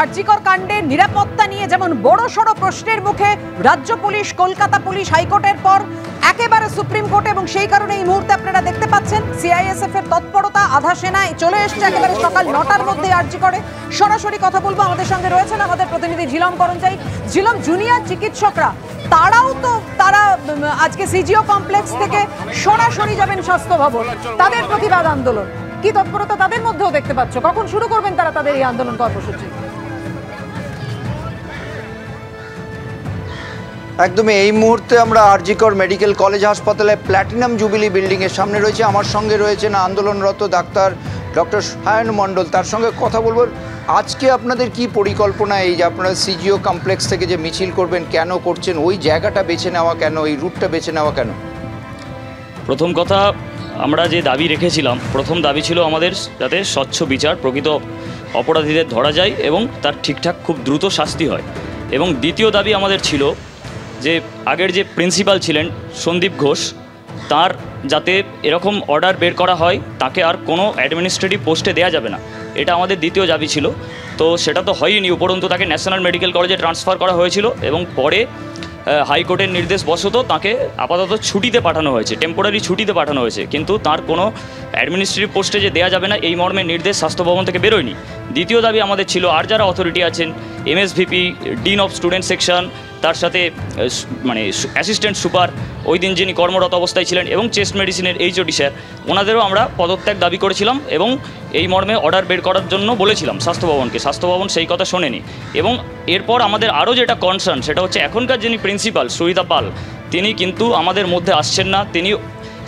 আরজিকর কাণ্ডে নিরাপত্তা নিয়ে যেমন বড়সড় প্রশ্নের মুখে রাজ্য পুলিশ, কলকাতা পুলিশ, হাইকোর্টের পর একেবারে সুপ্রিম কোর্টে, এবং সেই কারণে এই মুহূর্তে আপনারা দেখতে পাচ্ছেন সিআইএসএফ এর তৎপরতা, আধা সেনায় চলে এসছে একেবারে সকাল 9টার মধ্যে আরজিকরে। সরাসরি কথা বলবো, আমাদের সঙ্গে রয়েছেন আমাদের প্রতিনিধি ঝিলম করঞ্চাই। ঝিলম, জুনিয়র চিকিৎসকরা তারা আজকে সিজিও কমপ্লেক্স থেকে সরাসরি যাবেন স্বাস্থ্য ভবন, তাদের প্রতিবাদ আন্দোলন, কি তৎপরতা তাদের মধ্যেও দেখতে পাচ্ছ? কখন শুরু করবেন তারা তাদের এই আন্দোলন কর্মসূচি? একদমই এই মুহূর্তে আমরা আরজিকর মেডিকেল কলেজ হাসপাতালে প্ল্যাটিনাম জুবিলি বিল্ডিংয়ের সামনে রয়েছে। আমার সঙ্গে রয়েছেন আন্দোলনরত ডক্টর সায়ন মণ্ডল, তার সঙ্গে কথা বলবো। আজকে আপনাদের কি পরিকল্পনা, এই যে আপনারা সিজিও কমপ্লেক্স থেকে যে মিছিল করবেন, কেন করছেন, ওই জায়গাটা বেছে নেওয়া কেন, এই রুটটা বেছে নেওয়া কেন? প্রথম কথা, আমরা যে দাবি রেখেছিলাম, প্রথম দাবি ছিল আমাদের যাতে স্বচ্ছ বিচার, প্রকৃত অপরাধীদের ধরা যায় এবং তার ঠিকঠাক খুব দ্রুত শাস্তি হয়। এবং দ্বিতীয় দাবি আমাদের ছিল যে আগের যে প্রিন্সিপাল ছিলেন সন্দীপ ঘোষ, তার যাতে এরকম অর্ডার বের করা হয়, তাকে আর কোনো অ্যাডমিনিস্ট্রেটিভ পোস্টে দেওয়া যাবে না, এটা আমাদের দ্বিতীয় দাবি ছিল। তো সেটা তো হয়নি, উপরন্তু তাকে ন্যাশনাল মেডিকেল কলেজে ট্রান্সফার করা হয়েছিল এবং পরে হাইকোর্টের নির্দেশ বশত তাকে আপাতত ছুটিতে পাঠানো হয়েছে, টেম্পোরারি ছুটিতে পাঠানো হয়েছে, কিন্তু তার কোনো অ্যাডমিনিস্ট্রেটিভ পোস্টে যে দেওয়া যাবে না এই মর্মে নির্দেশ স্বাস্থ্য ভবন থেকে বেরোয়নি। দ্বিতীয় দাবি আমাদের ছিল আর যারা অথরিটি আছেন, MSVP, dean of student section, তার সাথে মানে অ্যাসিস্ট্যান্ট সুপার ওই দিন যিনি কর্মরত অবস্থায় ছিলেন, এবং চেস্ট মেডিসিনের এইচওডি স্যার, ওনাদেরও আমরা পদত্যাগ দাবি করেছিলাম এবং এই মর্মে অর্ডার বের করার জন্য বলেছিলাম স্বাস্থ্য ভবনকে। স্বাস্থ্য ভবন সেই কথা শোনেনি। এবং এরপর আমাদের আরও যেটা কনসার্ন, সেটা হচ্ছে এখনকার যিনি প্রিন্সিপাল সুরিতা পাল, তিনি কিন্তু আমাদের মধ্যে আসছেন না। তিনি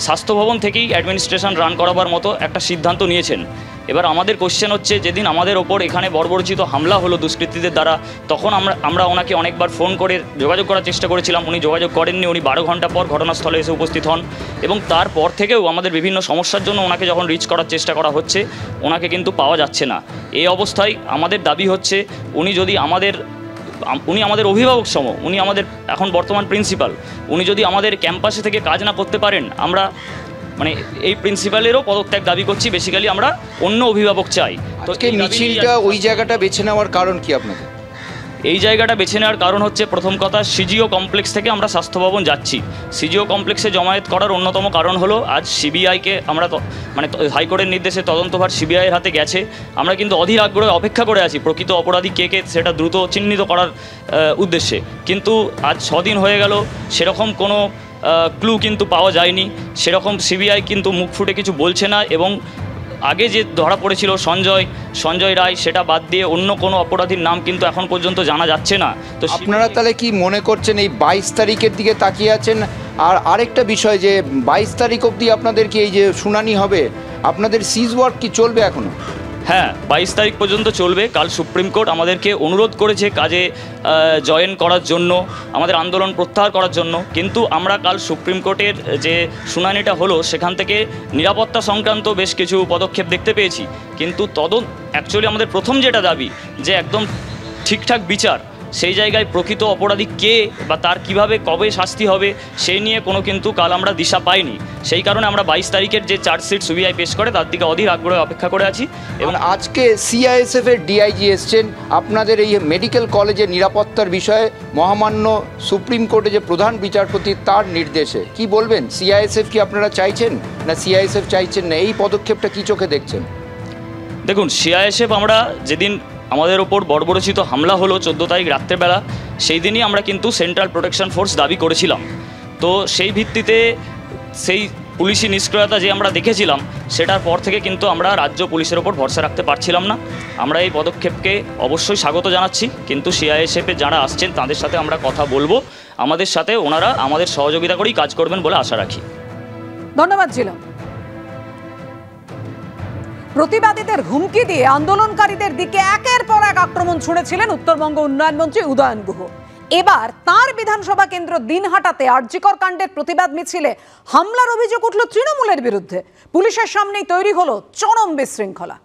স্বাস্থ্য ভবন থেকেই অ্যাডমিনিস্ট্রেশন রান করাবার মতো একটা সিদ্ধান্ত নিয়েছেন। এবার আমাদের কোশ্চেন হচ্ছে, যেদিন আমাদের ওপর এখানে বর্বরচিত হামলা হলো দুষ্কৃতীদের দ্বারা, তখন আমরা ওনাকে অনেকবার ফোন করে যোগাযোগ করার চেষ্টা করেছিলাম, উনি যোগাযোগ করেননি। উনি 12 ঘন্টা পর ঘটনাস্থলে এসে উপস্থিত হন এবং তারপর থেকেও আমাদের বিভিন্ন সমস্যার জন্য ওনাকে যখন রিচ করার চেষ্টা করা হচ্ছে, ওনাকে কিন্তু পাওয়া যাচ্ছে না। এই অবস্থায় আমাদের দাবি হচ্ছে, উনি আমাদের অভিভাবক সম, উনি আমাদের এখন বর্তমান প্রিন্সিপাল, উনি যদি আমাদের ক্যাম্পাসে থেকে কাজ না করতে পারেন, আমরা মানে এই প্রিন্সিপালেরও পদত্যাগ দাবি করছি। বেসিক্যালি আমরা অন্য অভিভাবক চাই। তো এই মিছিলটা, ওই জায়গাটা বেছে নেওয়ার কারণ কি আপনাদের? এই জায়গাটা বেছে নেওয়ার কারণ হচ্ছে, প্রথম কথা, সিজিও কমপ্লেক্স থেকে আমরা স্বাস্থ্য ভবন যাচ্ছি। সিজিও কমপ্লেক্সে জমায়েত করার অন্যতম কারণ হলো, আজ সিবিআইকে আমরা মানে হাইকোর্টের নির্দেশে তদন্তভার সিবিআইয়ের হাতে গেছে। আমরা কিন্তু অধীর আগ্রহে অপেক্ষা করে আছি প্রকৃত অপরাধী কে সেটা দ্রুত চিহ্নিত করার উদ্দেশ্যে। কিন্তু আজ 6 দিন হয়ে গেল, সেরকম কোনো ক্লু কিন্তু পাওয়া যায়নি। সেরকম সিবিআই কিন্তু মুখ ফুটে কিছু বলছে না। এবং আগে যে ধরা পড়েছিল সঞ্জয় রায়, সেটা বাদ দিয়ে অন্য কোনো অপরাধীর নাম কিন্তু এখন পর্যন্ত জানা যাচ্ছে না। তো আপনারা তাহলে কি মনে করছেন, এই 22 তারিখের দিকে তাকিয়ে আছেন? আর আরেকটা বিষয়, যে 22 তারিখ অবধি আপনাদের কি এই যে শুনানি হবে, আপনাদের সিজ ওয়ার্ক কি চলবে এখনো? হ্যাঁ, 22 তারিখ পর্যন্ত চলবে। কাল সুপ্রিম কোর্ট আমাদেরকে অনুরোধ করেছে কাজে জয়েন করার জন্য, আমাদের আন্দোলন প্রত্যাহার করার জন্য। কিন্তু আমরা কাল সুপ্রিম কোর্টের যে শুনানিটা হলো, সেখান থেকে নিরাপত্তা সংক্রান্ত বেশ কিছু পদক্ষেপ দেখতে পেয়েছি। কিন্তু অ্যাকচুয়ালি আমাদের প্রথম যেটা দাবি, যে একদম ঠিকঠাক বিচার, সেই জায়গায় প্রকৃত অপরাধী কে বা তার কিভাবে কবে শাস্তি হবে, সেই নিয়ে কোনো কিন্তু কাল আমরা দিশা পাইনি। সেই কারণে আমরা 22 তারিখের যে চার্জশিট সিবিআই পেশ করে, তার দিকে অধীর আগ্রহে অপেক্ষা করে আছি। এবং আজকে সিআইএসএফ এর ডিআইজি এসছেন আপনাদের এই মেডিকেল কলেজের নিরাপত্তার বিষয়ে, মহামান্য সুপ্রিম কোর্টে যে প্রধান বিচারপতি, তার নির্দেশে কি বলবেন? সিআইএসএফ কি আপনারা চাইছেন, না সিআইএসএফ চাইছেন না? এই পদক্ষেপটা কি চোখে দেখছেন? দেখুন, সিআইএসএফ, আমরা যেদিন আমাদের ওপর বর্বরচিত হামলা হলো 14 তারিখ রাত্রেবেলা, সেই দিনই আমরা কিন্তু সেন্ট্রাল প্রোটেকশন ফোর্স দাবি করেছিলাম। তো সেই ভিত্তিতে সেই পুলিশি নিষ্ক্রিয়তা যে আমরা দেখেছিলাম, সেটার পর থেকে কিন্তু আমরা রাজ্য পুলিশের ওপর ভরসা রাখতে পারছিলাম না। আমরা এই পদক্ষেপকে অবশ্যই স্বাগত জানাচ্ছি, কিন্তু সিআইএসএফে যারা আসছেন তাদের সাথে আমরা কথা বলবো, আমাদের সাথে ওনারা আমাদের সহযোগিতা করেই কাজ করবেন বলে আশা রাখি। ধন্যবাদ ছিল। প্রতিবাদীদের হুমকি দিয়ে আন্দোলনকারীদের দিকে একের পর এক আক্রমণ ছুঁড়েছিলেন উত্তরবঙ্গ উন্নয়ন মন্ত্রী উদয়ন গুহ। এবার তার বিধানসভা কেন্দ্র দিনহাটাতে আরজিকর কাণ্ডের প্রতিবাদ মিছিলে হামলার অভিযোগ উঠল তৃণমূলের বিরুদ্ধে। পুলিশের সামনেই তৈরি হলো চরম বিশৃঙ্খলা।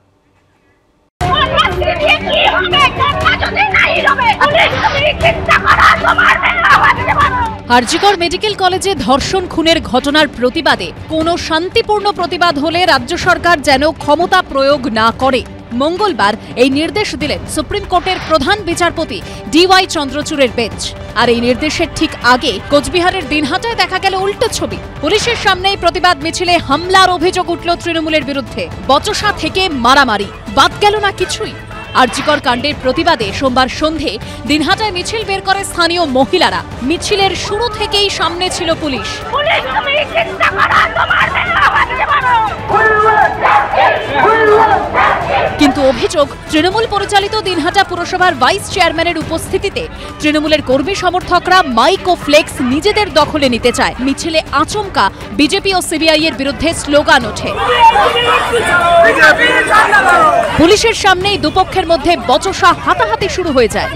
আরজিকর মেডিকেল কলেজে ধর্ষণ খুনের ঘটনার প্রতিবাদে কোনো শান্তিপূর্ণ প্রতিবাদ হলে রাজ্য সরকার যেন ক্ষমতা প্রয়োগ না করে, মঙ্গলবার এই নির্দেশ দিলেন সুপ্রিম কোর্টের প্রধান বিচারপতি DY চন্দ্রচূড়ের বেঞ্চ। আর এই নির্দেশের ঠিক আগে কোচবিহারের দিনহাটায় দেখা গেল উল্টো ছবি। পুলিশের সামনেই প্রতিবাদ মিছিলে হামলার অভিযোগ উঠল তৃণমূলের বিরুদ্ধে। বচসা থেকে মারামারি, বাদ গেল না কিছুই। আরজিকর কাণ্ডের প্রতিবাদে সোমবার সন্ধে দিনহাটায় মিছিল বের করে স্থানীয় মহিলারা। মিছিলের শুরু থেকেই সামনে ছিল পুলিশ। কিন্তু অভিযোগ, তৃণমূল পরিচালিত দিনহাটা পুরসভার ভাইস চেয়ারম্যানের উপস্থিতিতে তৃণমূলের কর্মী সমর্থকরা মাইক ও ফ্লেক্স নিজেদের দখলে নিতে চায়। মিছিলে আচমকা বিজেপি ও সিবিআই এর বিরুদ্ধে স্লোগান ওঠে। পুলিশের সামনেই দুপক্ষের মধ্যে বচসা, হাতাহাতি শুরু হয়ে যায়।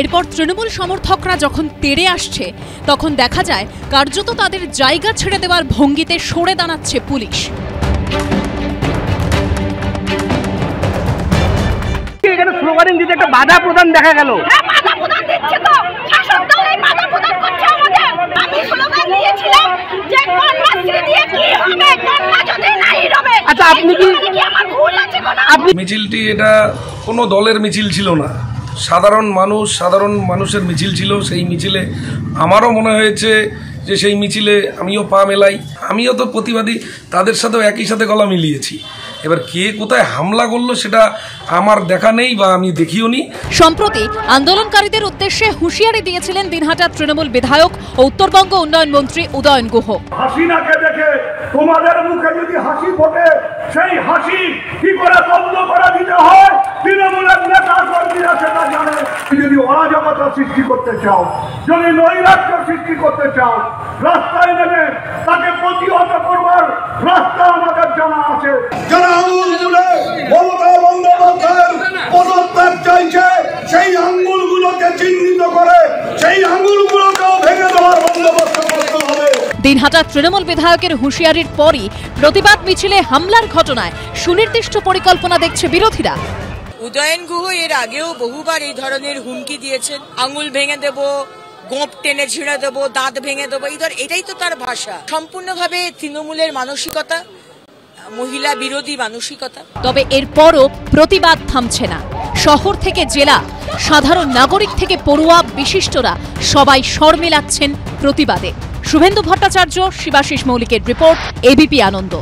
এরপর তৃণমূল সমর্থকরা যখন তেড়ে আসছে, তখন দেখা যায় কার্যত তাদের জায়গা ছেড়ে দেওয়ার ভঙ্গিতে সরে দাঁড়াচ্ছে পুলিশ। এখানে স্লোগানিং দিতে একটা বাধা প্রদান দেখা গেল। আচ্ছা, মিছিলটি এটা কোনো দলের মিছিল ছিল না, সাধারণ মানুষের মিছিল ছিল। সেই মিছিলে আমারও মনে হয়েছে যে সেই মিছিলে আমিও পা মেলাই, আমিও তো প্রতিবাদী, তাদের সাথেও একই সাথে গলা মিলিয়েছি। এবার কে কোথায় হামলা করলো সেটা আমার দেখা নেই বা আমি দেখিও নি। সম্প্রতি আন্দোলনকারীদের উদ্দেশ্যে হুঁশিয়ারি দিয়েছিলেন দিনহাটার তৃণমূল বিধায়ক ও উত্তরবঙ্গ উন্নয়ন মন্ত্রী উদয়ন গুহ। হাসিনাকে দেখে তোমাদের মুখে যদি হাসি ফোটে, সেই হাসি কি করে বন্ধ করে দিতে হয় তৃণমূলের নেতা কর্মীরা সেটা জানে। যদি অরাজকতা সৃষ্টি করতে চাও, যদি নৈরাজ্য সৃষ্টি করতে চাও, রাস্তায় নেমে তাকে প্রতিহত করবার রাস্তা আমাদের জানা আছে। যারা আঙুলগুলো মমতা বন্দ্যোপাধ্যায়ের পদত্যাগ চাইছে, সেই আঙুলগুলোকে চিহ্নিত করে সেই আঙুলগুলোকেও ভেঙে দেওয়ার বন্দোবস্ত করতে হবে। দিনহাটার তৃণমূল বিধায়কের হুঁশিয়ারির পরই প্রতিবাদ মিছিলে হামলার ঘটনায় সুনির্দিষ্ট পরিকল্পনা দেখছে বিরোধীরা। উদয়ন গুহ এর আগেও বহুবার এই ধরনের হুমকি দিয়েছেন, আঙুল ভেঙে দেব, গোপ টেনে ছিঁড়ে দেবো, দাঁত ভেঙে দেবো। এটাই তো তার ভাষা। সম্পূর্ণভাবে তৃণমূলের মানসিকতা, মহিলা বিরোধী মানসিকতা। তবে এরপরও প্রতিবাদ থামছে না। শহর থেকে জেলা, সাধারণ নাগরিক থেকে পড়ুয়া, বিশিষ্টরা সবাই স্বর মেলাচ্ছেন প্রতিবাদে। শুভেন্দু ভট্টাচার্য, শিবাশিস মৌলিকের রিপোর্ট, এবিপি আনন্দ।